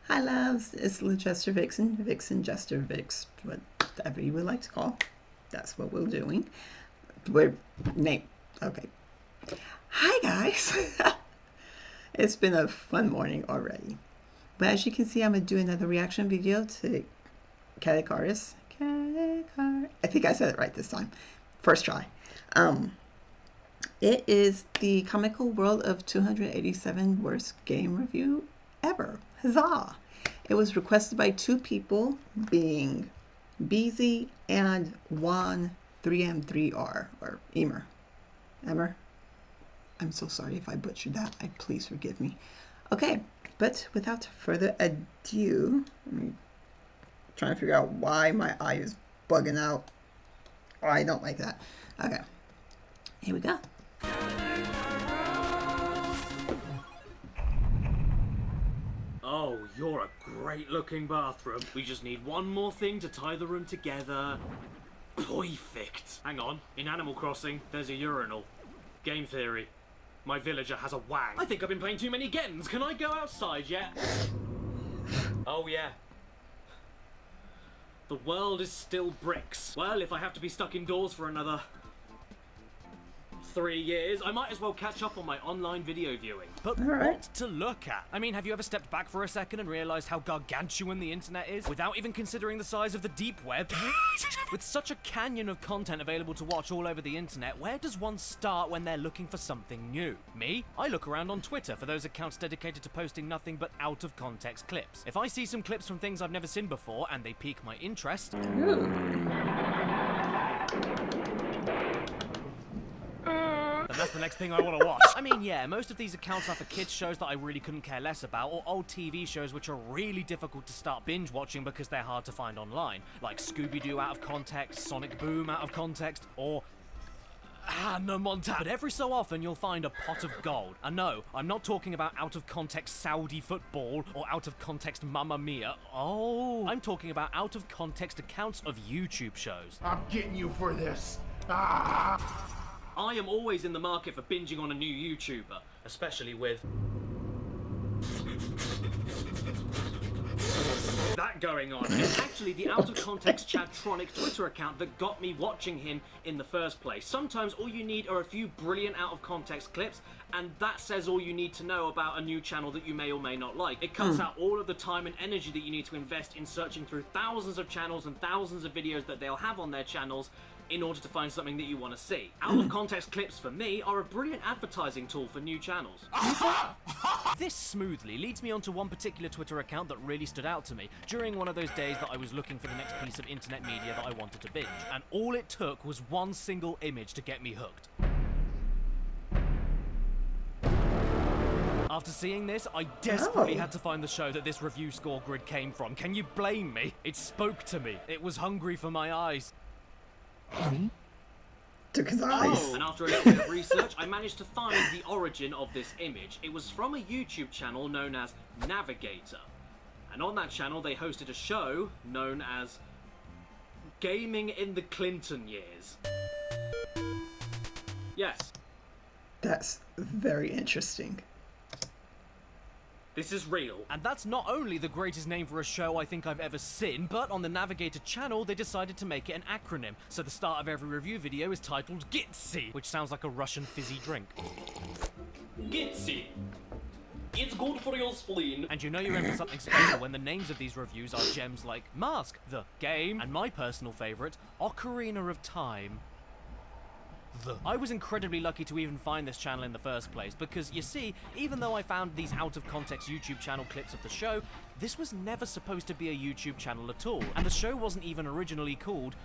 Hi, loves. It's Jester Vixen, Vixen Jester Vix, whatever you would like to call. That's what we're doing. We're name. Okay. Hi, guys. It's been a fun morning already. But as you can see, I'm gonna do another reaction video to Caddicarus. I think I said it right this time. First try. It is the Comical World of 287 Worst Game Review Ever. Huzzah! It was requested by two people, being Beezie and Juan 3M3R, or Emer. Emer? I'm so sorry if I butchered that. Please forgive me. Okay, but without further ado, I'm trying to figure out why my eye is bugging out. Oh, I don't like that. Okay, here we go. Oh, you're a great looking bathroom. We just need one more thing to tie the room together. Perfect. Hang on, in Animal Crossing, there's a urinal. Game theory. My villager has a wang. I think I've been playing too many Gettons. Can I go outside yet? Oh yeah. The world is still bricks. Well, if I have to be stuck indoors for another 3 years, I might as well catch up on my online video viewing. But what to look at? I mean, have you ever stepped back for a second and realized how gargantuan the internet is, without even considering the size of the deep web? With such a canyon of content available to watch all over the internet, where does one start when they're looking for something new? Me? I look around on Twitter for those accounts dedicated to posting nothing but out-of-context clips. If I see some clips from things I've never seen before and they pique my interest, and that's the next thing I want to watch. I mean, yeah, most of these accounts are for kids shows that I really couldn't care less about, or old TV shows which are really difficult to start binge watching because they're hard to find online, like Scooby-Doo out of context, Sonic Boom out of context, or Hannah Montana. But every so often you'll find a pot of gold. And no, I'm not talking about out of context Saudi football or out of context Mamma Mia. Oh, I'm talking about out of context accounts of YouTube shows. I'm getting you for this. Ah! I am always in the market for binging on a new YouTuber, especially with that going on. It's actually the out of context Chadtronic Twitter account that got me watching him in the first place. Sometimes all you need are a few brilliant out of context clips, and that says all you need to know about a new channel that you may or may not like. It cuts out all of the time and energy that you need to invest in searching through thousands of channels and thousands of videos that they'll have on their channels in order to find something that you want to see. Out of context clips for me are a brilliant advertising tool for new channels. This smoothly leads me onto one particular Twitter account that really stood out to me during one of those days that I was looking for the next piece of internet media that I wanted to binge. And all it took was one single image to get me hooked. After seeing this, I desperately had to find the show that this review score grid came from. Can you blame me? It spoke to me. It was hungry for my eyes. Took his eyes. Oh, and after a little bit of research, I managed to find the origin of this image. It was from a YouTube channel known as Navigator. And on that channel, they hosted a show known as Gaming in the Clinton Years. Yes. That's very interesting. This is real. And that's not only the greatest name for a show I think I've ever seen, but on the Navigator channel, they decided to make it an acronym. So the start of every review video is titled GITSY, which sounds like a Russian fizzy drink. GITSY. It's good for your spleen. And you know you're in for something special when the names of these reviews are gems like Mask, The Game, and my personal favourite, Ocarina of Time. I was incredibly lucky to even find this channel in the first place, because you see, even though I found these out-of-context YouTube channel clips of the show, this was never supposed to be a YouTube channel at all, and the show wasn't even originally called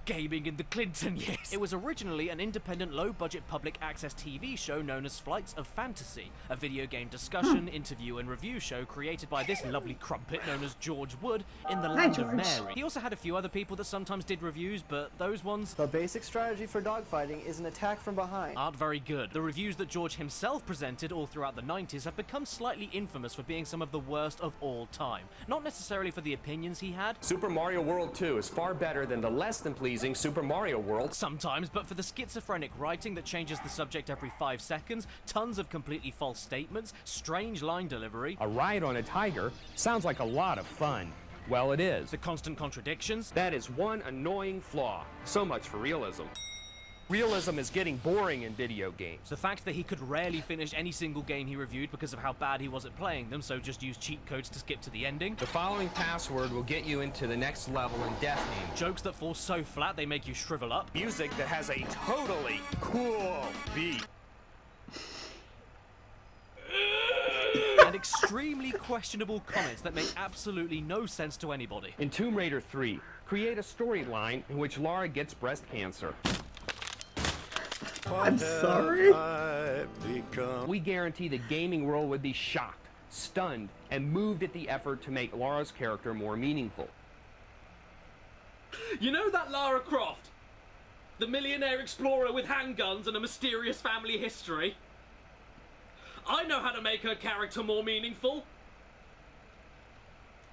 Gaming in the Clinton Years. It was originally an independent, low-budget public access TV show known as Flights of Fantasy, a video game discussion, interview, and review show created by this lovely crumpet known as George Wood in the land of Mary. He also had a few other people that sometimes did reviews, but those ones... The basic strategy for dogfighting is an attack from behind. ...aren't very good. The reviews that George himself presented all throughout the 90s have become slightly infamous for being some of the worst of all time. Not necessarily for the opinions he had. Super Mario World 2 is far better than the less than pleasing teasing Super Mario World. Sometimes, but for the schizophrenic writing that changes the subject every 5 seconds, tons of completely false statements, strange line delivery, A ride on a tiger sounds like a lot of fun. Well, it is. the constant contradictions, That is one annoying flaw. So much for realism. Realism is getting boring in video games. the fact that he could rarely finish any single game he reviewed because of how bad he was at playing them, so just used cheat codes to skip to the ending, The following password will get you into the next level in Deathning. jokes that fall so flat they make you shrivel up, Music that has a totally cool beat. and extremely questionable comments that make absolutely no sense to anybody. In Tomb Raider 3, create a storyline in which Lara gets breast cancer. I'm sorry. We guarantee the gaming world would be shocked, stunned, and moved at the effort to make Lara's character more meaningful. You know that Lara Croft? The millionaire explorer with handguns and a mysterious family history? I know how to make her character more meaningful.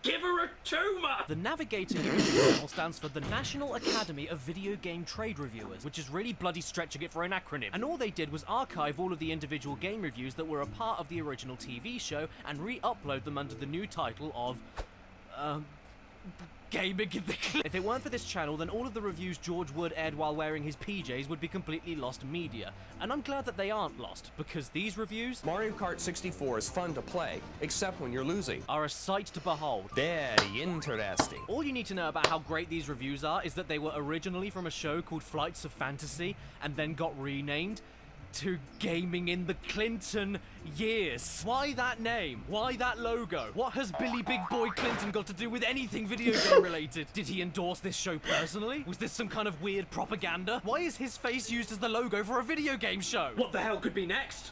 Give her a tumor! The Navigator YouTube channel stands for the National Academy of Video Game Trade Reviewers, which is really bloody stretching it for an acronym. And all they did was archive all of the individual game reviews that were a part of the original TV show and re-upload them under the new title of, Gaming in the Clip. If it weren't for this channel, then all of the reviews George Wood aired while wearing his PJs would be completely lost media. And I'm glad that they aren't lost, because these reviews Mario Kart 64 is fun to play, except when you're losing. are a sight to behold. Very interesting. All you need to know about how great these reviews are is that they were originally from a show called Flights of Fantasy and then got renamed to Gaming in the Clinton Years. Why that name? Why that logo? What has Billy Big Boy Clinton got to do with anything video game related? Did he endorse this show personally? Was this some kind of weird propaganda? Why is his face used as the logo for a video game show? What the hell could be next?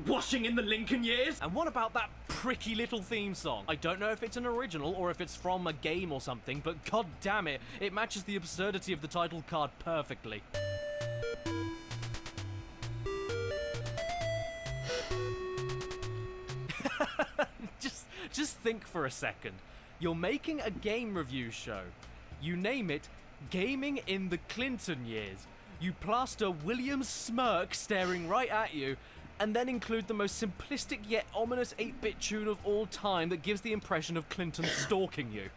Washing in the Lincoln years? And what about that pricky little theme song? I don't know if it's an original or if it's from a game or something, but god damn it, it matches the absurdity of the title card perfectly. Just think for a second. You're making a game review show. You name it Gaming in the Clinton Years. You plaster William's smirk staring right at you, and then include the most simplistic yet ominous 8-bit tune of all time that gives the impression of Clinton stalking you.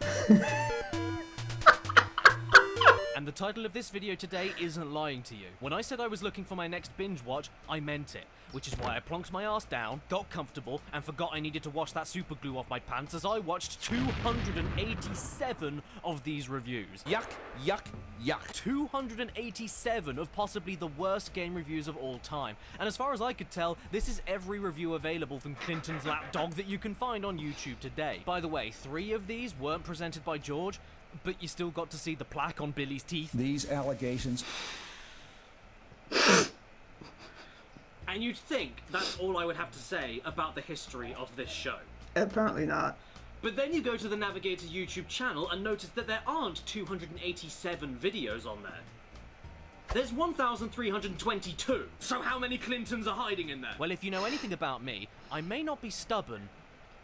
And the title of this video today isn't lying to you. When I said I was looking for my next binge watch, I meant it. Which is why I plonked my ass down, got comfortable, and forgot I needed to wash that super glue off my pants as I watched 287 of these reviews. Yuck, yuck, yuck. 287 of possibly the worst game reviews of all time. And as far as I could tell, this is every review available from Clinton's lapdog that you can find on YouTube today. By the way, 3 of these weren't presented by George, but you still got to see the plaque on Billy's teeth. These allegations. And you'd think that's all I would have to say about the history of this show. Apparently not. But then you go to the Navigator YouTube channel and notice that there aren't 287 videos on there. There's 1,322. So how many Clintons are hiding in there? Well, if you know anything about me, I may not be stubborn,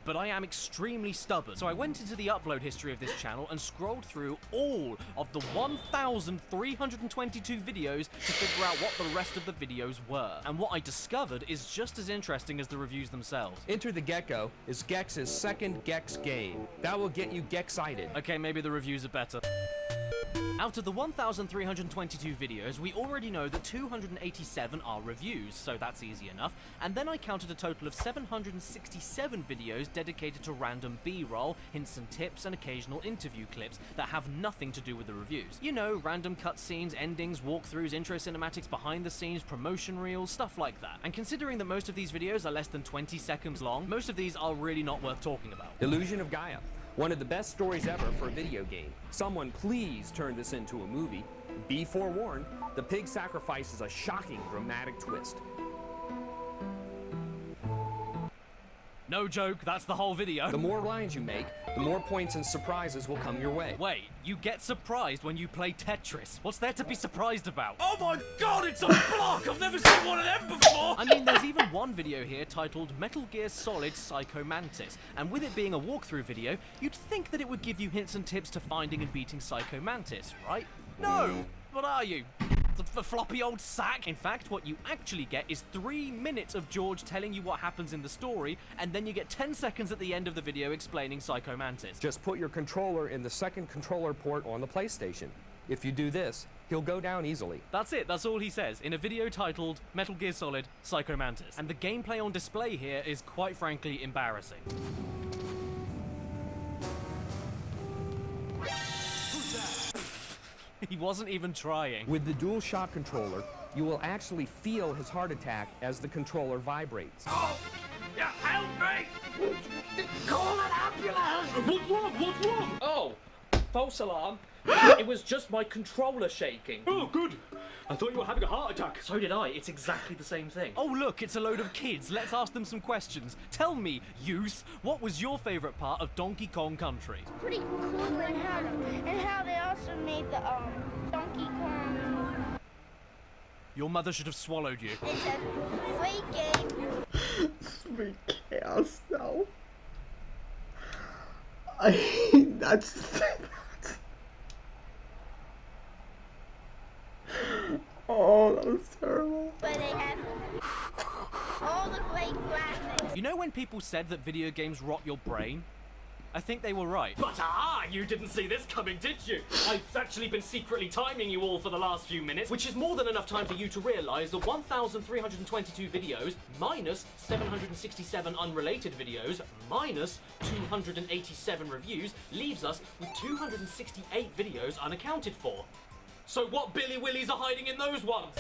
but I am extremely stubborn. So I went into the upload history of this channel and scrolled through all of the 1,322 videos to figure out what the rest of the videos were. And what I discovered is just as interesting as the reviews themselves. Enter the Gecko is Gex's second Gex game. That will get you Gex-cited. Okay, maybe the reviews are better. Out of the 1,322 videos, we already know that 287 are reviews, so that's easy enough. And then I counted a total of 767 videos dedicated to random B-roll, hints and tips, and occasional interview clips that have nothing to do with the reviews. You know, random cutscenes, endings, walkthroughs, intro cinematics, behind the scenes, promotion reels, stuff like that. And considering that most of these videos are less than 20 seconds long, most of these are really not worth talking about. Illusion of Gaia. One of the best stories ever for a video game. Someone please turn this into a movie. Be forewarned, the pig sacrifice is a shocking dramatic twist. No joke, that's the whole video. The more lines you make, the more points and surprises will come your way. Wait, you get surprised when you play Tetris. What's there to be surprised about? Oh my god, it's a block! I've never seen one of them before! I mean, there's even one video here titled Metal Gear Solid Psycho Mantis, and with it being a walkthrough video, you'd think that it would give you hints and tips to finding and beating Psycho Mantis, right? No! What are you? The floppy old sack? In fact, what you actually get is 3 minutes of George telling you what happens in the story, and then you get 10 seconds at the end of the video explaining Psycho Mantis. Just put your controller in the second controller port on the PlayStation. If you do this, he'll go down easily. That's it, that's all he says, in a video titled Metal Gear Solid Psycho Mantis. And the gameplay on display here is quite frankly embarrassing. He wasn't even trying. With the DualShock controller, you will actually feel his heart attack as the controller vibrates. Oh! Yeah, help me! Call an ambulance! What's wrong? What's wrong? Oh, false alarm. It was just my controller shaking. Oh, good. I thought you were having a heart attack. So did I. It's exactly the same thing. Oh look, it's a load of kids. Let's ask them some questions. Tell me, youth, what was your favourite part of Donkey Kong Country? Pretty cool and how they also made the Donkey Kong. Your mother should have swallowed you. It's a great game. Sweet chaos, though. That's. Oh, that was terrible. But they have all the great graphics. You know when people said that video games rot your brain? I think they were right. But you didn't see this coming, did you? I've actually been secretly timing you all for the last few minutes, which is more than enough time for you to realise that 1,322 videos, minus 767 unrelated videos, minus 287 reviews, leaves us with 268 videos unaccounted for. So what Billy Willies are hiding in those ones?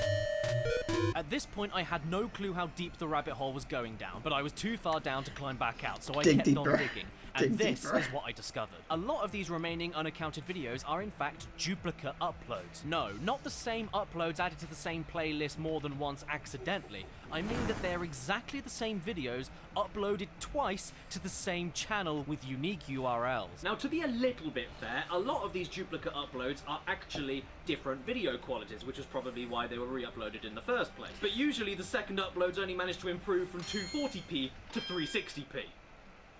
At this point, I had no clue how deep the rabbit hole was going down, but I was too far down to climb back out, so I Dig kept deeper. on digging. And Dig this deeper. is what I discovered. A lot of these remaining unaccounted videos are in fact duplicate uploads. No, not the same uploads added to the same playlist more than once accidentally. I mean that they're exactly the same videos uploaded twice to the same channel with unique URLs. Now, to be a little bit fair, a lot of these duplicate uploads are actually different video qualities, which is probably why they were re-uploaded in the first place. But usually the second uploads only manage to improve from 240p to 360p.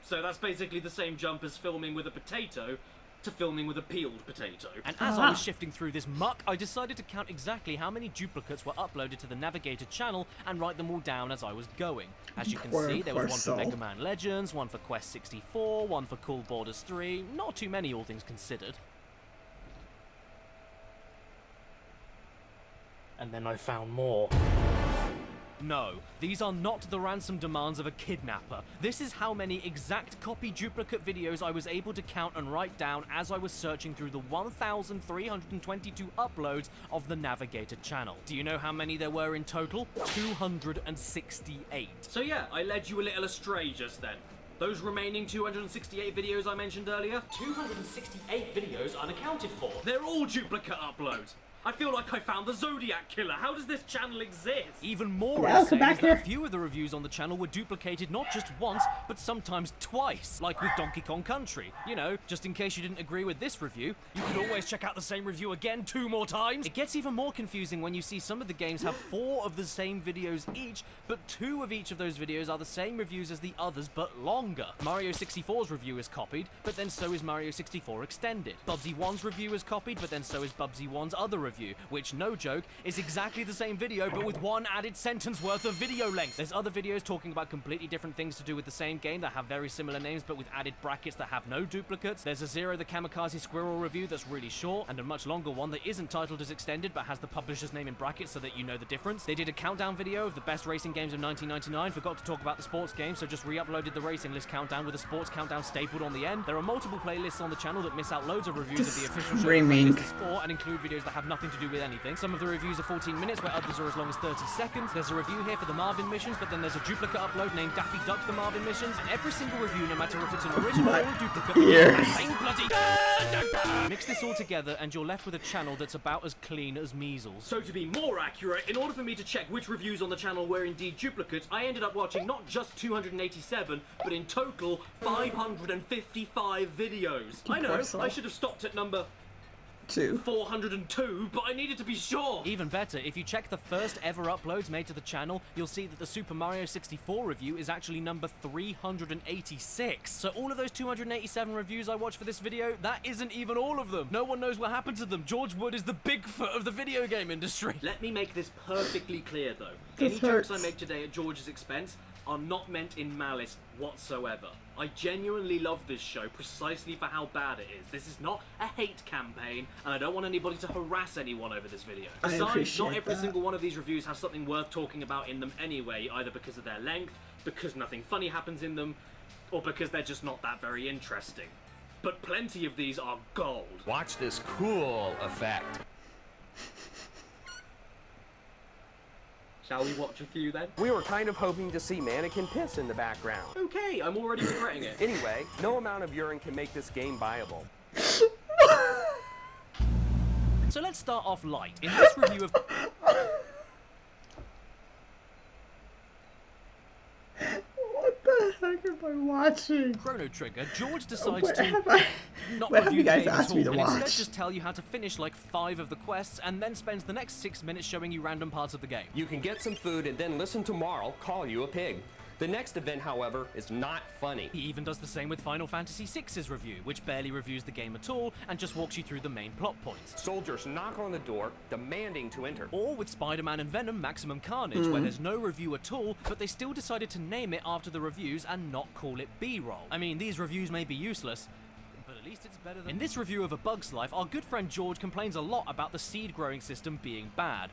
So that's basically the same jump as filming with a potato to filming with a peeled potato. And as I was shifting through this muck, I decided to count exactly how many duplicates were uploaded to the Navigator channel and write them all down as I was going. As you can see, there was one for Mega Man Legends, one for Quest 64, one for Cool Borders 3, not too many all things considered. And then I found more. No, these are not the ransom demands of a kidnapper. This is how many exact copy duplicate videos I was able to count and write down as I was searching through the 1,322 uploads of the Navigator channel. Do you know how many there were in total? 268. So yeah, I led you a little astray just then. Those remaining 268 videos I mentioned earlier, 268 videos unaccounted for. They're all duplicate uploads. I feel like I found the Zodiac Killer. How does this channel exist? Even more Welcome insane back is that here. a few of the reviews on the channel were duplicated not just once, but sometimes twice, like with Donkey Kong Country. You know, just in case you didn't agree with this review, you could always check out the same review again 2 more times. It gets even more confusing when you see some of the games have 4 of the same videos each, but 2 of each of those videos are the same reviews as the others, but longer. Mario 64's review is copied, but then so is Mario 64 Extended. Bubsy 1's review is copied, but then so is Bubsy 1's other review, which, no joke, is exactly the same video, but with 1 added sentence worth of video length. There's other videos talking about completely different things to do with the same game that have very similar names, but with added brackets that have no duplicates. There's a Zero the Kamikaze Squirrel review that's really short, and a much longer one that isn't titled as Extended, but has the publisher's name in brackets so that you know the difference. They did a countdown video of the best racing games of 1999, forgot to talk about the sports games, so just re-uploaded the racing list countdown with a sports countdown stapled on the end. There are multiple playlists on the channel that miss out loads of reviews of the official show Screaming. playlist is for, and include videos that have nothing nothing to do with anything. Some of the reviews are 14 minutes, where others are as long as 30 seconds. There's a review here for the Marvin missions, but then there's a duplicate upload named Daffy Duck the Marvin missions, and every single review, no matter if it's an original or a duplicate, the same bloody... Mix this all together, and you're left with a channel that's about as clean as measles. So to be more accurate, in order for me to check which reviews on the channel were indeed duplicates, I ended up watching not just 287, but in total 555 videos. I know, I should have stopped at number 402, but I needed to be sure. Even better, if you check the first ever uploads made to the channel, you'll see that the Super Mario 64 review is actually number 386. So all of those 287 reviews I watched for this video, that isn't even all of them. No one knows what happened to them. George Wood is the Bigfoot of the video game industry. Let me make this perfectly clear though. Any jokes I make today at George's expense are not meant in malice whatsoever. I genuinely love this show precisely for how bad it is. This is not a hate campaign, and I don't want anybody to harass anyone over this video. Besides, not every single one of these reviews has something worth talking about in them anyway, either because of their length, because nothing funny happens in them, or because they're just not that very interesting. But plenty of these are gold. Watch this cool effect. Shall we watch a few then? We were kind of hoping to see mannequin piss in the background. Okay, I'm already regretting it. Anyway, no amount of urine can make this game viable. So let's start off light. In this review of... What the heck am I watching? Chrono Trigger, George decides What to have I... not What have review you the guys game at asked all, me to and instead watch? just tell you how to finish like 5 of the quests, and then spends the next 6 minutes showing you random parts of the game. You can get some food and then listen to Marl call you a pig. The next event, however, is not funny. He even does the same with Final Fantasy VI's review, which barely reviews the game at all, and just walks you through the main plot points. Soldiers knock on the door, demanding to enter. Or with Spider-Man and Venom Maximum Carnage, where there's no review at all, but they still decided to name it after the reviews and not call it B-roll. I mean, these reviews may be useless, but at least it's better than... In this review of A Bug's Life, our good friend George complains a lot about the seed growing system being bad,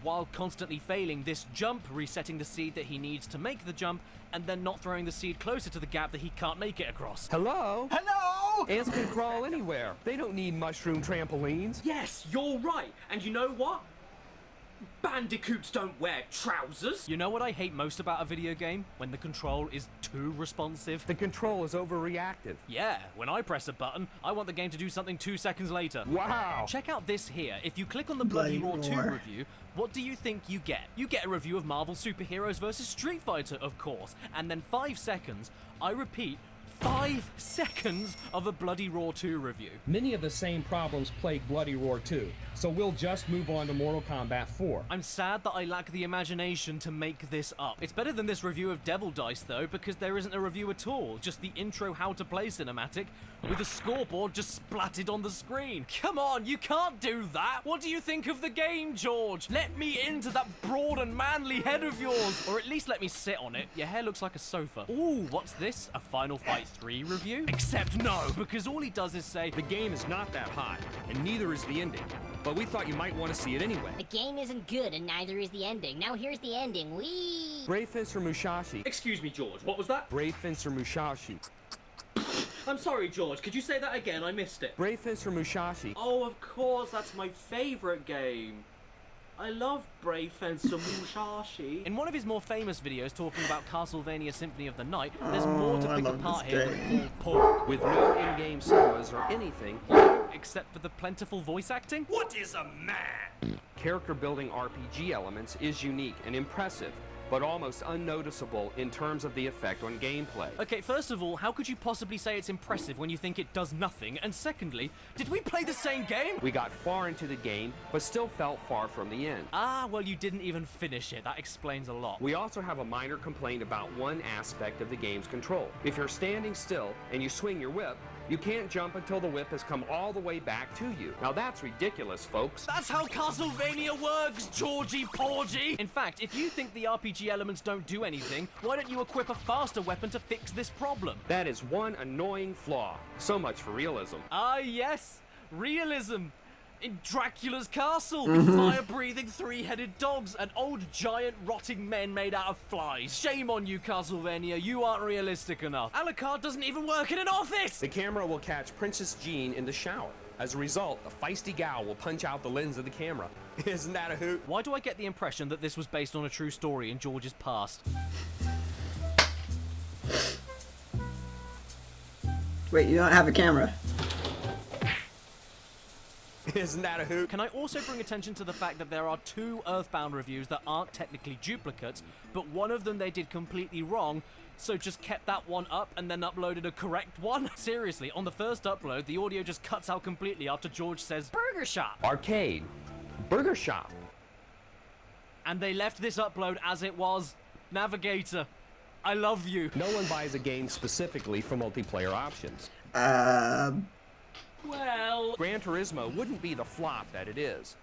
while constantly failing this jump, resetting the seed that he needs to make the jump, and then not throwing the seed closer to the gap that he can't make it across. Hello? Hello! Ants can crawl anywhere. They don't need mushroom trampolines. Yes, you're right. And you know what? Bandicoots don't wear trousers. You know what I hate most about a video game? When the control is too responsive. The control is overreactive. Yeah, when I press a button, I want the game to do something 2 seconds later. Wow! Check out this here. If you click on the Bloody Roar 2 review, what do you think you get? You get a review of Marvel Superheroes vs. Street Fighter, of course, and then 5 seconds, I repeat, 5 seconds of a Bloody Roar 2 review. Many of the same problems plague Bloody Roar 2, so we'll just move on to Mortal Kombat 4. I'm sad that I lack the imagination to make this up. It's better than this review of Devil Dice though, because there isn't a review at all, just the intro how to play cinematic, with a scoreboard just splatted on the screen. Come on, you can't do that! What do you think of the game, George? Let me into that broad and manly head of yours! Or at least let me sit on it. Your hair looks like a sofa. Ooh, what's this? A Final Fight 3 review? Except no, because all he does is say, The game is not that hot, and neither is the ending. But we thought you might want to see it anyway. The game isn't good, and neither is the ending. Now here's the ending. Whee! Brave Fencer Musashi. Excuse me, George, what was that? Brave Fencer Musashi. I'm sorry, George, could you say that again? I missed it. Brave Fencer Musashi. Oh, of course, that's my favorite game. I love Brave Fencer Musashi. in one of his more famous videos talking about Castlevania Symphony of the Night, there's more to pick apart here than pulled pork. With no in-game cinemas or anything, Except for the plentiful voice acting? What is a man? character building RPG elements is unique and impressive, but almost unnoticeable in terms of the effect on gameplay. Okay, first of all, how could you possibly say it's impressive when you think it does nothing? And secondly, did we play the same game? We got far into the game, but still felt far from the end. Ah, well, you didn't even finish it. That explains a lot. We also have a minor complaint about one aspect of the game's control. If you're standing still and you swing your whip, you can't jump until the whip has come all the way back to you. Now that's ridiculous, folks. That's how Castlevania works, Georgie Porgy! In fact, if you think the RPG elements don't do anything, why don't you equip a faster weapon to fix this problem? That is one annoying flaw. So much for realism. Ah, yes, realism. In Dracula's castle, with fire-breathing 3-headed dogs and old giant rotting men made out of flies. Shame on you, Castlevania, you aren't realistic enough. Alucard doesn't even work in an office! The camera will catch Princess Jean in the shower. As a result, a feisty gal will punch out the lens of the camera. Isn't that a hoot? Why do I get the impression that this was based on a true story in George's past? Wait, you don't have a camera? Isn't that a hoot? Can I also bring attention to the fact that there are 2 Earthbound reviews that aren't technically duplicates, but one of them they did completely wrong, so just kept that one up and then uploaded a correct one? Seriously, on the first upload, the audio just cuts out completely after George says, "Burger shop." Arcade. Burger shop. And they left this upload as it was. Navigator, I love you. No one buys a game specifically for multiplayer options. Well, Gran Turismo wouldn't be the flop that it is.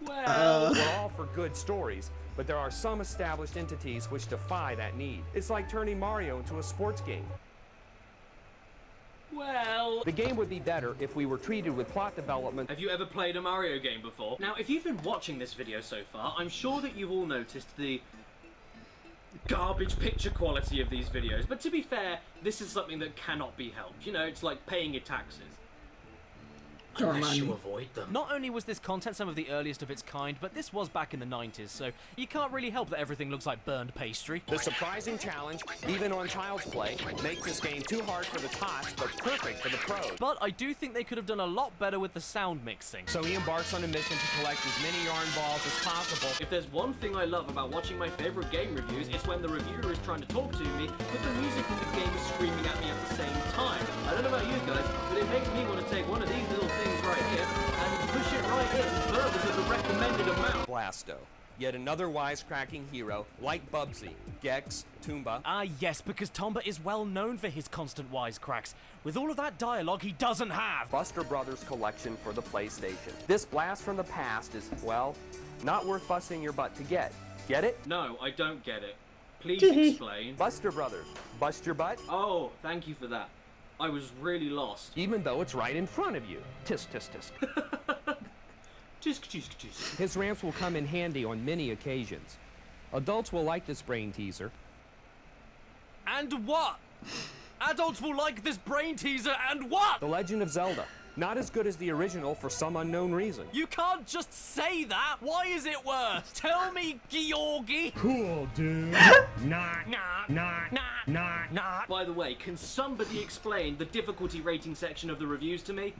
well. We're all for good stories, but there are some established entities which defy that need. It's like turning Mario into a sports game. Well. The game would be better if we were treated with plot development. Have you ever played a Mario game before? Now, if you've been watching this video so far, I'm sure that you've all noticed the garbage picture quality of these videos, but to be fair, this is something that cannot be helped. You know, it's like paying your taxes. Unless you avoid them. Not only was this content some of the earliest of its kind, but this was back in the 90s, so you can't really help that everything looks like burned pastry. The surprising challenge, even on Child's Play, makes this game too hard for the tots, but perfect for the pros. But I do think they could have done a lot better with the sound mixing. So he embarks on a mission to collect as many yarn balls as possible. If there's one thing I love about watching my favorite game reviews, it's when the reviewer is trying to talk to me, but the music in the game is screaming at me at the same time. I don't know about you guys, but it makes me want to take one of these little things right here and push it right in further than the recommended amount. Blasto. Yet another wisecracking hero, like Bubsy, Gex, Toomba. Ah yes, because Tomba is well known for his constant wisecracks. With all of that dialogue he doesn't have. Buster Brothers collection for the PlayStation. This blast from the past is, well, not worth busting your butt to get. Get it? No, I don't get it. Please explain. Buster Brothers. Bust your butt? Oh, thank you for that. I was really lost. Even though it's right in front of you. Tisk, tisk, tisk. Tisk, tisk, tisk. His rants will come in handy on many occasions. Adults will like this brain teaser. And what? Adults will like this brain teaser and what? The Legend of Zelda. Not as good as the original for some unknown reason. You can't just say that. Why is it worse? Tell me, Georgie. Cool, dude. Not. By the way, can somebody explain the difficulty rating section of the reviews to me?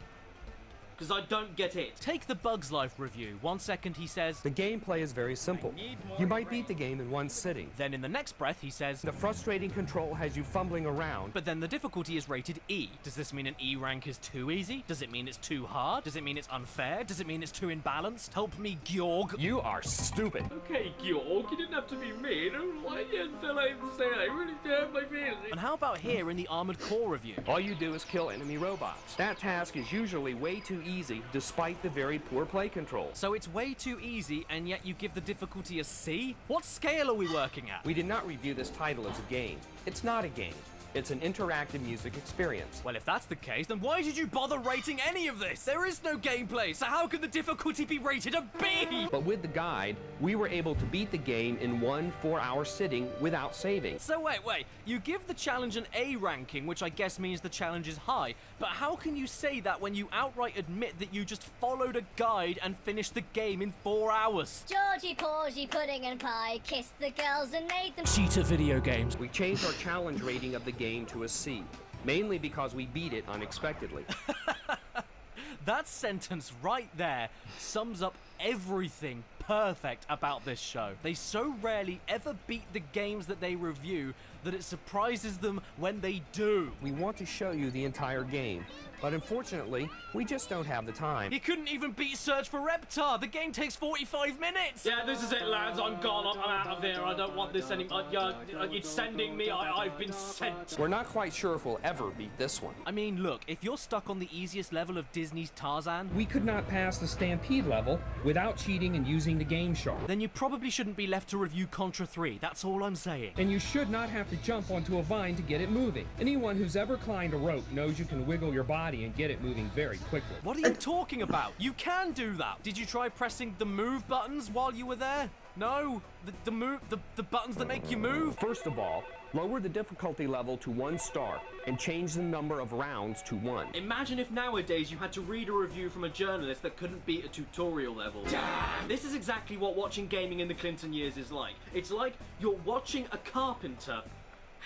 Because I don't get it. Take the Bugs Life review. 1 second he says, The gameplay is very simple. You might beat the game in one sitting. then in the next breath he says, The frustrating control has you fumbling around. but then the difficulty is rated E. Does this mean an E rank is too easy? Does it mean it's too hard? Does it mean it's unfair? Does it mean it's too imbalanced? Help me, Georg. You are stupid. Okay, Georg, you didn't have to be mean. Why did you feel like to say that? I really hurt my feelings. And how about here in the Armored Core review? All you do is kill enemy robots. That task is usually way too easy, despite the very poor play controls. So it's way too easy, and yet you give the difficulty a C? What scale are we working at? We did not review this title as a game. It's not a game. It's an interactive music experience. Well, if that's the case, then why did you bother rating any of this? There is no gameplay, so how can the difficulty be rated a B? But with the guide, we were able to beat the game in 1 4-hour sitting without saving. So wait, you give the challenge an A ranking, which I guess means the challenge is high, but how can you say that when you outright admit that you just followed a guide and finished the game in 4 hours? Georgie, Porgy, Pudding and Pie kissed the girls and made them Cheater video games. We changed our challenge rating of the game to a C, mainly because we beat it unexpectedly. That sentence right there sums up everything perfect about this show. They so rarely ever beat the games that they review that it surprises them when they do. We want to show you the entire game, but unfortunately, we just don't have the time. He couldn't even beat Search for Reptar. The game takes 45 minutes. Yeah, this is it, lads. I'm gone. I'm out of here. I don't want this anymore. It's sending me. I've been sent. We're not quite sure if we'll ever beat this one. I mean, look, if you're stuck on the easiest level of Disney's Tarzan, We could not pass the Stampede level without cheating and using the Game Shark. then you probably shouldn't be left to review Contra 3. That's all I'm saying. And you should not have to jump onto a vine to get it moving. Anyone who's ever climbed a rope knows you can wiggle your body and get it moving very quickly. What are you talking about? You can do that. Did you try pressing the move buttons while you were there? No, the buttons that make you move. First of all, lower the difficulty level to 1 star and change the number of rounds to 1. Imagine if nowadays you had to read a review from a journalist that couldn't beat a tutorial level. Damn! This is exactly what watching gaming in the Clinton years is like. It's like you're watching a carpenter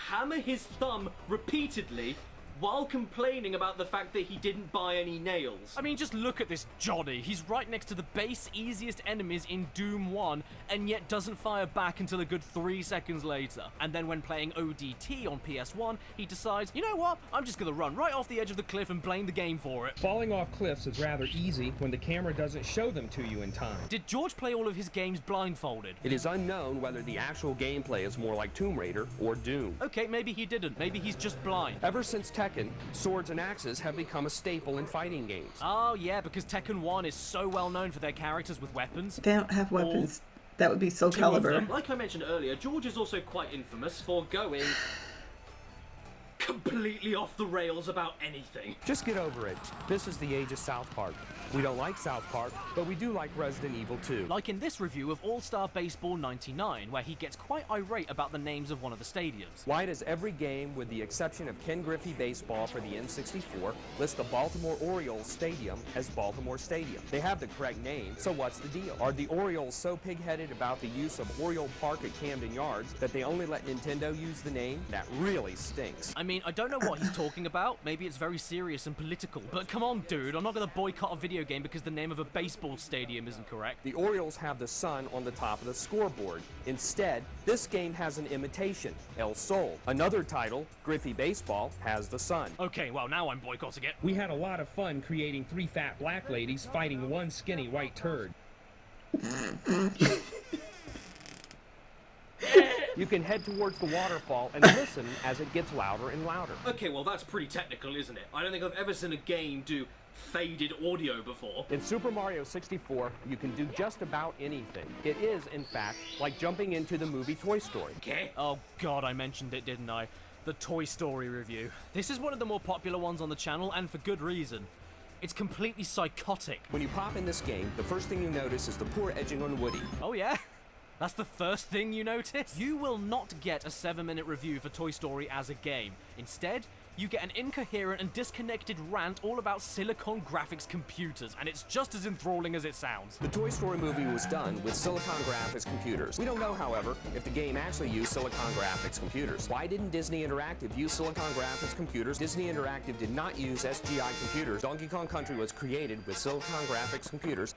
hammer his thumb repeatedly while complaining about the fact that he didn't buy any nails. I mean, just look at this Johnny. He's right next to the base easiest enemies in Doom 1, and yet doesn't fire back until a good 3 seconds later. And then when playing ODT on PS1, he decides, you know what, I'm just gonna run right off the edge of the cliff and blame the game for it. Falling off cliffs is rather easy when the camera doesn't show them to you in time. Did George play all of his games blindfolded? It is unknown whether the actual gameplay is more like Tomb Raider or Doom. Okay, maybe he didn't. Maybe he's just blind. Ever since Tekken, swords and axes have become a staple in fighting games. Oh yeah, because Tekken 1 is so well known for their characters with weapons. They don't have weapons. That would be Soul Two of Calibur. them. Like I mentioned earlier, George is also quite infamous for going completely off the rails about anything. Just get over it. This is the age of South Park. We don't like South Park, but we do like Resident Evil 2. Like in this review of All-Star Baseball 99, where he gets quite irate about the names of one of the stadiums. Why does every game, with the exception of Ken Griffey Baseball for the N64, list the Baltimore Orioles Stadium as Baltimore Stadium? They have the correct name, so what's the deal? Are the Orioles so pig-headed about the use of Oriole Park at Camden Yards that they only let Nintendo use the name? That really stinks. I mean, I don't know what he's talking about. Maybe it's very serious and political, but come on, dude, I'm not gonna boycott a video game because the name of a baseball stadium isn't correct. The Orioles have the sun on the top of the scoreboard. Instead, this game has an imitation, El Sol. Another title, Griffey Baseball, has the sun. Okay, well, now I'm boycotting it. We had a lot of fun creating 3 fat black ladies fighting 1 skinny white turd. You can head towards the waterfall and listen as it gets louder and louder. Okay, well that's pretty technical, isn't it? I don't think I've ever seen a game do faded audio before. In Super Mario 64, you can do just about anything. It is, in fact, like jumping into the movie Toy Story. Okay. Oh god, I mentioned it, didn't I? The Toy Story review. This is one of the more popular ones on the channel, and for good reason. It's completely psychotic. When you pop in this game, the first thing you notice is the poor edging on Woody. Oh yeah? That's the first thing you notice? You will not get a 7-minute review for Toy Story as a game. Instead, you get an incoherent and disconnected rant all about Silicon Graphics computers, and it's just as enthralling as it sounds. The Toy Story movie was done with Silicon Graphics computers. We don't know, however, if the game actually used Silicon Graphics computers. Why didn't Disney Interactive use Silicon Graphics computers? Disney Interactive did not use SGI computers. Donkey Kong Country was created with Silicon Graphics computers.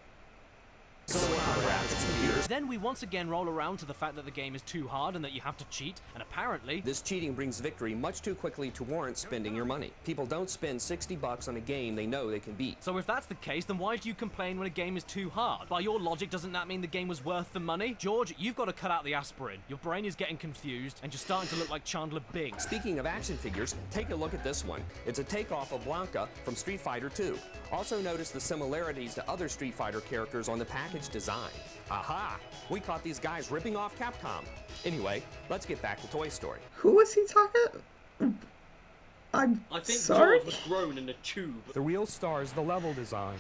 Then we once again roll around to the fact that the game is too hard and that you have to cheat, and apparently this cheating brings victory much too quickly to warrant spending your money. People don't spend $60 on a game they know they can beat. So if that's the case, then why do you complain when a game is too hard? By your logic, doesn't that mean the game was worth the money? George, you've got to cut out the aspirin. Your brain is getting confused, and you're starting to look like Chandler Bing. Speaking of action figures, take a look at this one. It's a takeoff of Blanca from Street Fighter 2. Also notice the similarities to other Street Fighter characters on the package design. Aha! We caught these guys ripping off Capcom. Anyway, let's get back to Toy Story. Who was he talking? I think sorry? George was grown in a tube. The real star is the level design.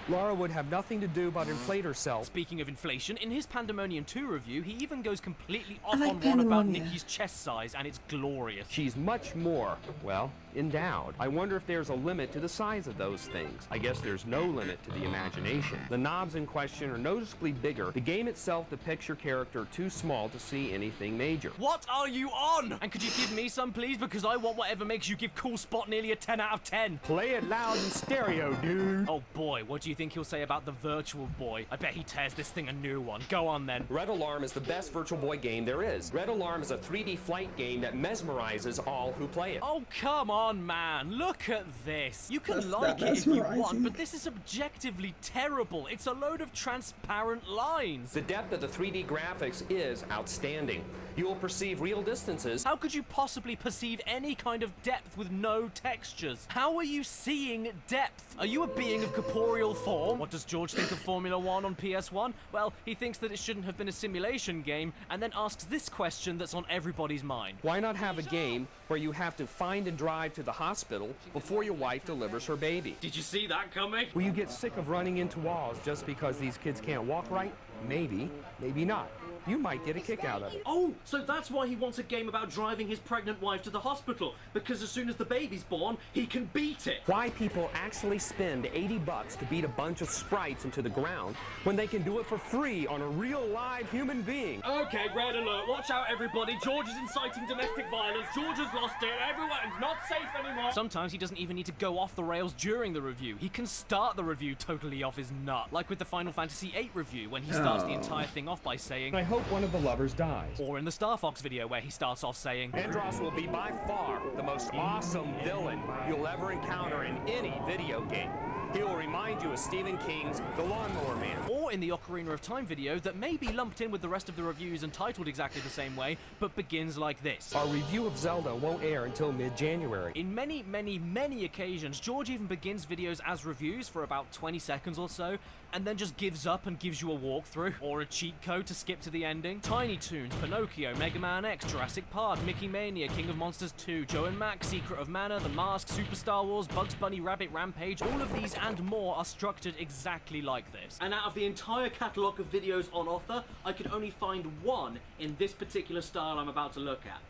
Laura would have nothing to do but inflate herself. Speaking of inflation, in his Pandemonium 2 review, he even goes completely off like on one about Pandemonium. Nikki's chest size, and it's glorious. She's much more, well, endowed. I wonder if there's a limit to the size of those things. I guess there's no limit to the imagination. The knobs in question are noticeably bigger. The game itself depicts your character too small to see anything major. What are you on? And could you give me some, please? Because I want whatever makes you give Cool Spot nearly a 10 out of 10. Play it loud in stereo, dude. Oh boy, what do you think he'll say about the Virtual Boy? I bet he tears this thing a new one. Go on then. Red Alarm is the best Virtual Boy game there is. Red Alarm is a 3D flight game that mesmerizes all who play it. Oh, come on, man. Look at this. You can That's like not it if you mesmerizing. want, but this is objectively terrible. It's a load of transparent lines. The depth of the 3D graphics is outstanding. You will perceive real distances. How could you possibly perceive any kind of depth with no textures? How are you seeing depth? Are you a being of corporeal form? What does George think of Formula 1 on PS1? Well, he thinks that it shouldn't have been a simulation game, and then asks this question that's on everybody's mind. Why not have a game where you have to find and drive to the hospital before your wife delivers her baby? Did you see that coming? Will you get sick of running into walls just because these kids can't walk right? Maybe, maybe not. You might get a kick out of it. Oh, so that's why he wants a game about driving his pregnant wife to the hospital, because as soon as the baby's born, he can beat it. Why people actually spend $80 to beat a bunch of sprites into the ground when they can do it for free on a real live human being. Okay, red alert. Watch out, everybody. George is inciting domestic violence. George has lost it. Everyone's not safe anymore. Sometimes he doesn't even need to go off the rails during the review. He can start the review totally off his nut, like with the Final Fantasy VIII review, when he starts the entire thing off by saying, I hope one of the lovers dies. or in the Star Fox video where he starts off saying, Andros will be by far the most awesome villain you'll ever encounter in any video game. He will remind you of Stephen King's The Lawnmower Man. or in the Ocarina of Time video that may be lumped in with the rest of the reviews and titled exactly the same way, but begins like this. Our review of Zelda won't air until mid-January. In many, many, many occasions, George even begins videos as reviews for about 20 seconds or so, and then just gives up and gives you a walkthrough, or a cheat code to skip to the ending. Tiny Toons, Pinocchio, Mega Man X, Jurassic Park, Mickey Mania, King of Monsters 2, Joe and Mac, Secret of Mana, The Mask, Super Star Wars, Bugs Bunny, Rabbit Rampage, all of these and more are structured exactly like this. And out of the entire catalogue of videos on offer, I could only find one in this particular style I'm about to look at.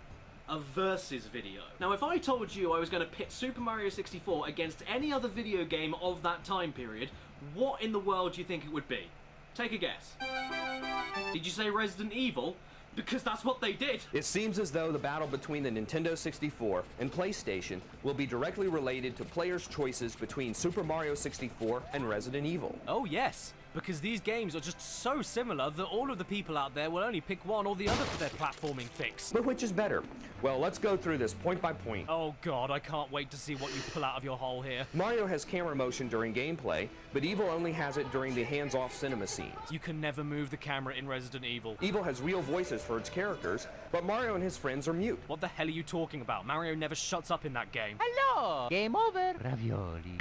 A versus video. Now, if I told you I was going to pit Super Mario 64 against any other video game of that time period, what in the world do you think it would be? Take a guess. Did you say Resident Evil? Because that's what they did. It seems as though the battle between the Nintendo 64 and PlayStation will be directly related to players' choices between Super Mario 64 and Resident Evil. Oh yes, because these games are just so similar that all of the people out there will only pick one or the other for their platforming fix. But which is better? Well, let's go through this point by point. Oh god, I can't wait to see what you pull out of your hole here. Mario has camera motion during gameplay, but Evil only has it during the hands-off cinema scenes. You can never move the camera in Resident Evil. Evil has real voices for its characters, but Mario and his friends are mute. What the hell are you talking about? Mario never shuts up in that game. Hello! Game over. Ravioli.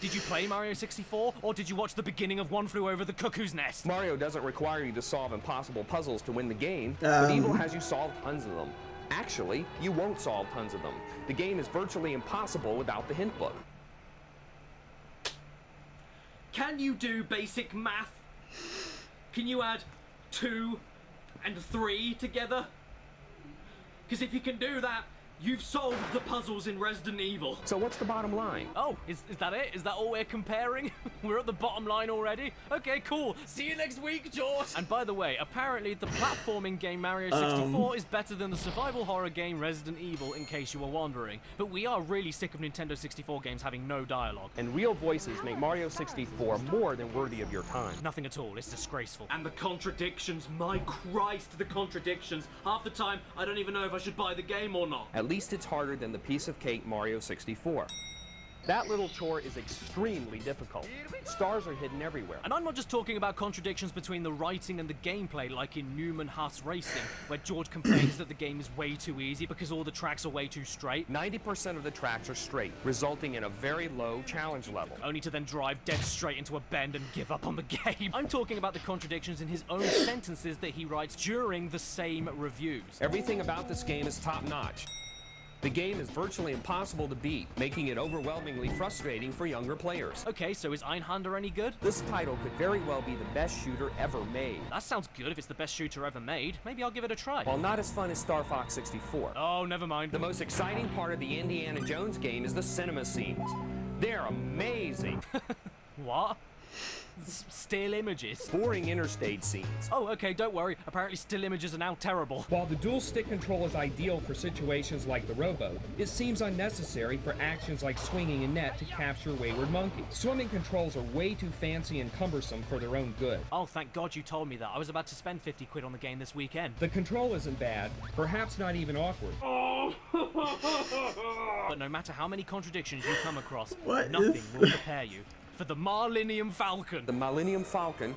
Did you play Mario 64, or did you watch the beginning of One Flew Over the Cuckoo's Nest? Mario doesn't require you to solve impossible puzzles to win the game, but Evil has you solve tons of them. Actually, you won't solve tons of them. The game is virtually impossible without the hint book. Can you do basic math? Can you add 2 and 3 together? Because if you can do that, you've solved the puzzles in Resident Evil. So what's the bottom line? Oh, is that it? Is that all we're comparing? We're at the bottom line already? Okay, cool. See you next week, George! And by the way, apparently the platforming game Mario 64 is better than the survival horror game Resident Evil, in case you were wondering. But we are really sick of Nintendo 64 games having no dialogue. And real voices make Mario 64 more than worthy of your time. Nothing at all. It's disgraceful. And the contradictions, my Christ, the contradictions. Half the time, I don't even know if I should buy the game or not. At least it's harder than the piece of cake Mario 64. That little chore is extremely difficult. Stars are hidden everywhere. And I'm not just talking about contradictions between the writing and the gameplay, like in Newman Haas Racing, where George complains that the game is way too easy because all the tracks are way too straight. 90% of the tracks are straight, resulting in a very low challenge level. Only to then drive dead straight into a bend and give up on the game. I'm talking about the contradictions in his own sentences that he writes during the same reviews. Everything about this game is top-notch. The game is virtually impossible to beat, making it overwhelmingly frustrating for younger players. Okay, so is Einhander any good? This title could very well be the best shooter ever made. That sounds good if it's the best shooter ever made. Maybe I'll give it a try. While not as fun as Star Fox 64. Oh, never mind. The most exciting part of the Indiana Jones game is the cinema scenes. They're amazing. What? Still images? Boring interstate scenes. Oh, okay, don't worry. Apparently still images are now terrible. While the dual stick control is ideal for situations like the rowboat, it seems unnecessary for actions like swinging a net to capture wayward monkeys. Swimming controls are way too fancy and cumbersome for their own good. Oh, thank God you told me that. I was about to spend 50 quid on the game this weekend. The control isn't bad, perhaps not even awkward. But no matter how many contradictions you come across, What nothing is- will prepare you for the Millennium Falcon. The Millennium Falcon.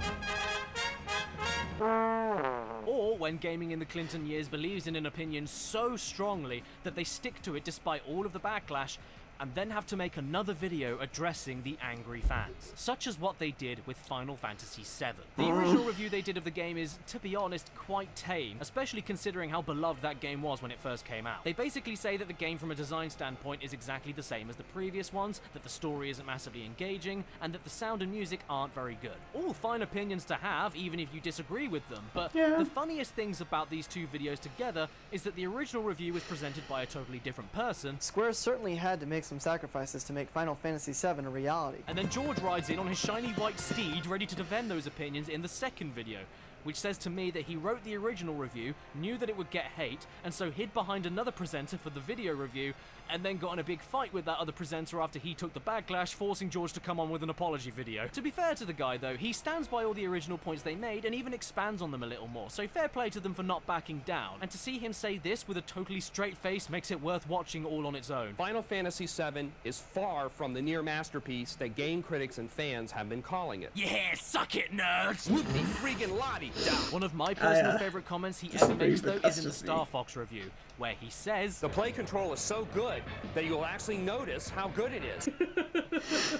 Or when gaming in the Clinton years believes in an opinion so strongly that they stick to it despite all of the backlash, and then have to make another video addressing the angry fans, such as what they did with Final Fantasy VII. The original review they did of the game is, to be honest, quite tame, especially considering how beloved that game was when it first came out. They basically say that the game from a design standpoint is exactly the same as the previous ones, that the story isn't massively engaging, and that the sound and music aren't very good. All fine opinions to have, even if you disagree with them, but the funniest things about these two videos together is that the original review was presented by a totally different person. Square certainly had to make some sacrifices to make Final Fantasy VII a reality. And then George rides in on his shiny white steed ready to defend those opinions in the second video, which says to me that he wrote the original review, knew that it would get hate, and so hid behind another presenter for the video review, and then got in a big fight with that other presenter after he took the backlash, forcing George to come on with an apology video. To be fair to the guy though, he stands by all the original points they made and even expands on them a little more, so fair play to them for not backing down. And to see him say this with a totally straight face makes it worth watching all on its own. Final Fantasy VII is far from the near masterpiece that game critics and fans have been calling it. Yeah, suck it, nerds! Whoopie freaking lottie da! One of my personal favorite comments he ever makes though is in the Star Fox review, where he says, "The play control is so good that you'll actually notice how good it is."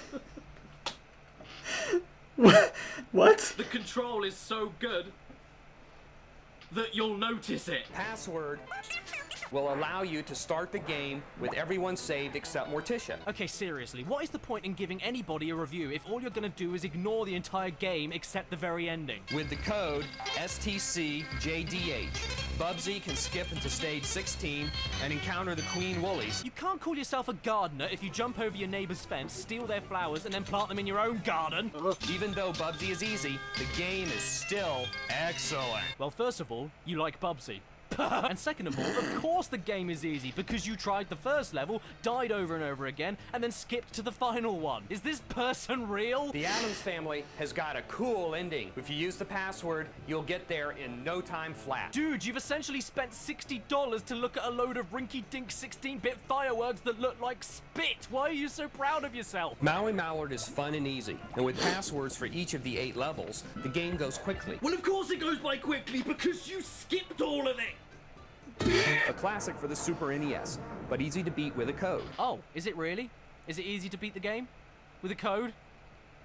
What? The control is so good that you'll notice it. Password will allow you to start the game with everyone saved except Morticia. Okay, seriously, what is the point in giving anybody a review if all you're gonna do is ignore the entire game except the very ending? With the code STCJDH, Bubsy can skip into stage 16 and encounter the Queen Woolies. You can't call yourself a gardener if you jump over your neighbor's fence, steal their flowers, and then plant them in your own garden. Even though Bubsy is easy, the game is still excellent. Well, first of all, you like Bubsy. And second of all, of course the game is easy, because you tried the first level, died over and over again, and then skipped to the final one. Is this person real? The Addams Family has got a cool ending. If you use the password, you'll get there in no time flat. Dude, you've essentially spent $60 to look at a load of rinky-dink 16-bit fireworks that look like spit. Why are you so proud of yourself? Maui Mallard is fun and easy, and with passwords for each of the 8 levels, the game goes quickly. Well, of course it goes by quickly, because you skipped all of it. A classic for the Super NES, but easy to beat with a code. Oh, is it really? Is it easy to beat the game? With a code?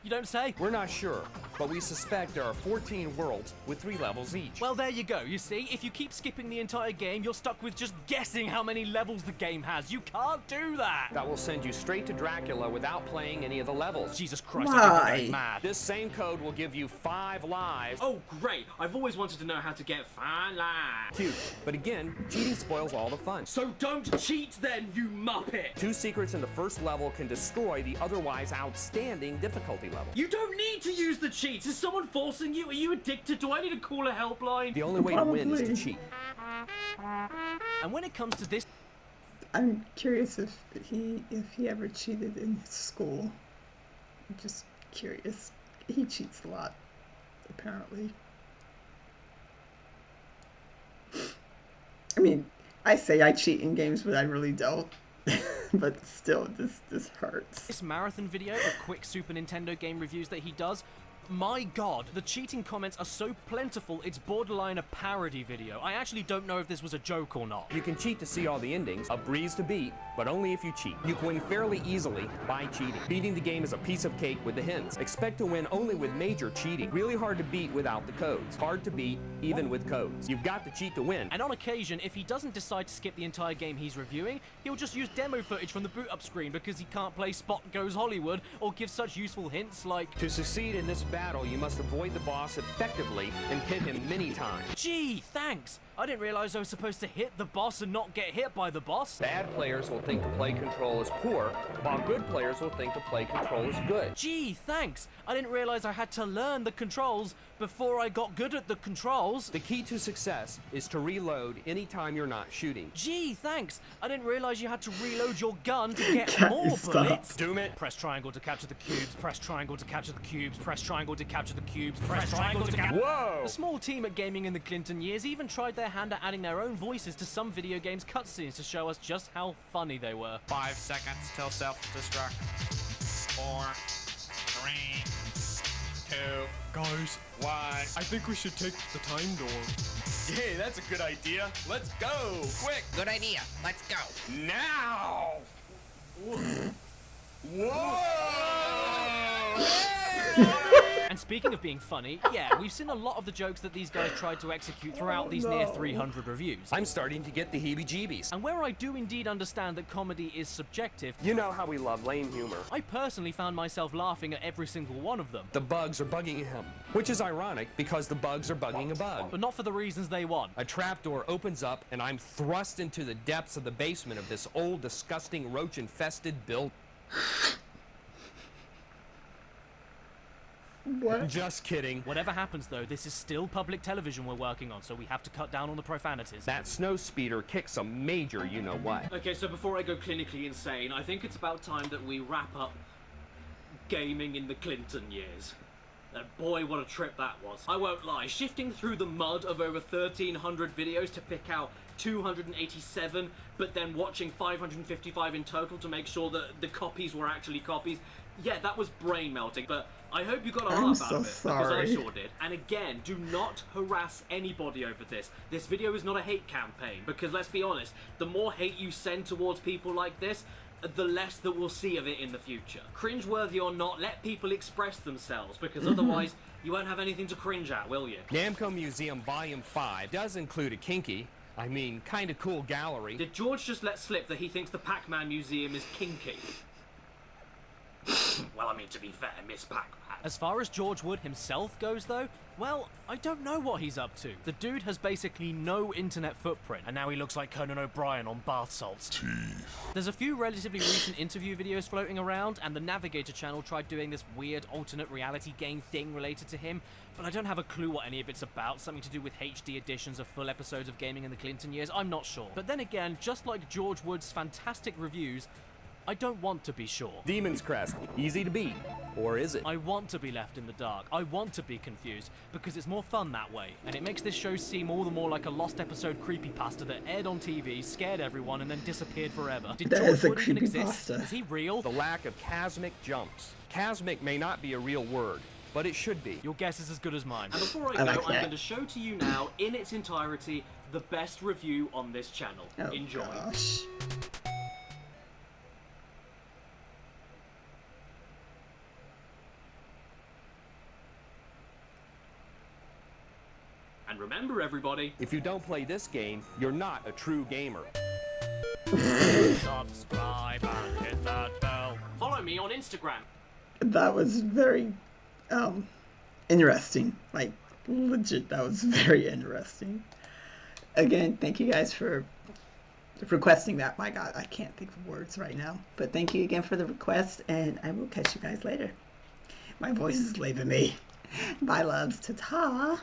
You don't say? We're not sure, but we suspect there are 14 worlds with 3 levels each. Well, there you go. You see, if you keep skipping the entire game, you're stuck with just guessing how many levels the game has. You can't do that. That will send you straight to Dracula without playing any of the levels. Jesus Christ, Why? I think you're going mad. This same code will give you 5 lives. Oh, great. I've always wanted to know how to get 5 lives. Cute, but again, cheating spoils all the fun. So don't cheat then, you muppet. 2 secrets in the first level can destroy the otherwise outstanding difficulty level. You don't need to use the cheats. Is someone forcing you? Are you addicted? Do I need to call a helpline? The only way to win is to Probably. cheat. And when it comes to this I'm curious if he ever cheated in school. I'm just curious. He cheats a lot, apparently. I mean, I say I cheat in games, but I really don't. But still, this hurts. marathon video of quick Super Nintendo game reviews that he does, my god, the cheating comments are so plentiful, it's borderline a parody video. I actually don't know if this was a joke or not. You can cheat to see all the endings, a breeze to beat, but only if you cheat. You can win fairly easily by cheating. Beating the game is a piece of cake with the hints. Expect to win only with major cheating. Really hard to beat without the codes. Hard to beat even with codes. You've got to cheat to win. And on occasion, if he doesn't decide to skip the entire game he's reviewing, he'll just use demo footage from the boot up screen because he can't play Spot Goes Hollywood or give such useful hints like, To succeed in this battle, you must avoid the boss effectively and hit him many times. gee, thanks! I didn't realize I was supposed to hit the boss and not get hit by the boss. Bad players will think to play control is poor, while good players will think to play control is good. Gee, thanks! I didn't realize I had to learn the controls before I got good at the controls. The key to success is to reload anytime you're not shooting. Gee, thanks! I didn't realize you had to reload your gun to get Can't more stop. bullets. Doom it. Press triangle to capture the cubes, press triangle to capture the cubes, press triangle to capture the cubes, press triangle to capture... Whoa! A small team at Gaming in the Clinton years even tried their hand at adding their own voices to some video games cutscenes to show us just how funny they were. 5 seconds till self-destruct. 4, 3, 2, Guys, 1. I think we should take the time door. Hey, that's a good idea. Let's go, quick. Good idea. Let's go. Now. And speaking of being funny, yeah, we've seen a lot of the jokes that these guys tried to execute throughout these near 300 reviews. I'm starting to get the heebie-jeebies. And where I do indeed understand that comedy is subjective, You know how we love lame humor. I personally found myself laughing at every single one of them. The bugs are bugging him, which is ironic because the bugs are bugging a bug. But not for the reasons they want. A trapdoor opens up and I'm thrust into the depths of the basement of this old, disgusting, roach-infested building. What? Just kidding. Whatever happens though, this is still public television we're working on, so we have to cut down on the profanities. That snow speeder kicks a major you-know-what. Okay, so before I go clinically insane, I think it's about time that we wrap up gaming in the Clinton years. And boy, what a trip that was. I won't lie, shifting through the mud of over 1,300 videos to pick out 287, but then watching 555 in total to make sure that the copies were actually copies. Yeah, that was brain melting, but I hope you got a laugh out of it, because I sure did. And again, do not harass anybody over this. This video is not a hate campaign, because let's be honest, the more hate you send towards people like this, the less that we'll see of it in the future. Cringeworthy or not, let people express themselves, because otherwise you won't have anything to cringe at, will you? Namco Museum Volume 5 does include a kinky, I mean, kinda cool gallery. Did George just let slip that he thinks the Pac-Man Museum is kinky? Well, I mean, to be fair, Miss Pac-Man. As far as George Wood himself goes though, well, I don't know what he's up to. The dude has basically no internet footprint, and now he looks like Conan O'Brien on bath salts. There's a few relatively recent interview videos floating around, and the Navigator channel tried doing this weird alternate reality game thing related to him, but I don't have a clue what any of it's about, something to do with HD editions of full episodes of gaming in the Clinton years, I'm not sure. But then again, just like George Wood's fantastic reviews, I don't want to be sure. Demon's Crest, easy to beat. Or is it? I want to be left in the dark. I want to be confused, because it's more fun that way. And it makes this show seem all the more like a lost episode creepypasta that aired on TV, scared everyone, and then disappeared forever. Did George Wood even exist? Is he real? The lack of chasmic jumps. Chasmic may not be a real word, but it should be. Your guess is as good as mine. And before I go, I'm going to show to you now, in its entirety, the best review on this channel. Enjoy. Gosh. And remember, everybody, if you don't play this game, you're not a true gamer. Subscribe and hit that bell. Follow me on Instagram. That was very interesting. Like, legit, that was very interesting. Again, thank you guys for requesting that. My God, I can't think of words right now. But thank you again for the request, and I will catch you guys later. My voice is leaving me. Bye, loves. Ta-ta.